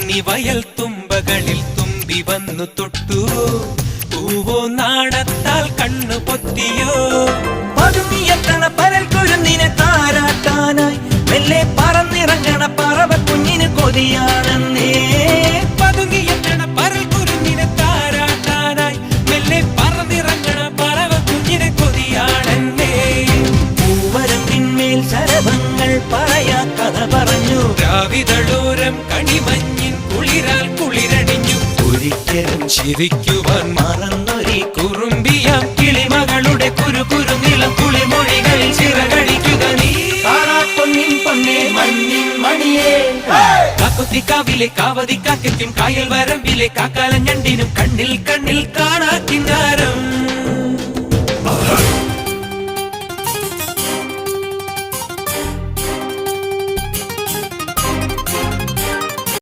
ഇനി വയൽ തുമ്പകളിൽ തുമ്പി വന്നു തൊട്ടു പൂവോ നാടത്താൽ കണ്ണു പൊത്തിയോ പതുങ്ങിയെത്തണ പരൽ കുരുന്നിനെ താരാട്ടാനായി മെല്ലെ പറന്നിറങ്ങണ പറവ കുഞ്ഞിന് കൊതിയാണെന്നേ പതുങ്ങിയെത്തണ പരൽ കുരുന്നിനെ താരാട്ടാനായി മെല്ലെ പറന്നിറങ്ങണ പറവ കുഞ്ഞിന് കൊതിയാണെന്നേ പൂവരമ്പിന്മേൽ ശരഭങ്ങൾ പറയാ കഥ പറഞ്ഞു രാവിതളോരം കണിമഞ്ഞിൻ കുളിരാൽ കുളിരണിഞ്ഞു ഒരിക്കലും ചിരിക്കുവാൻ മറന്നൊരി കുറുമ്പിയാം കിളിമകളുടെ കുരു നിലം കുളിമൊഴികളിൽ ചിറകടിക്കുക നീ പൊന്നിൻ പൊന്നേ മഞ്ഞിൻ മണിയേ കാക്കുത്തിക്കാവിലെ കാവതിക്കാക്കും കായൽ വരമ്പിലെ കാക്കാലഞ്ഞണ്ടിനും കണ്ണിൽ കാണാ കിന്നാരം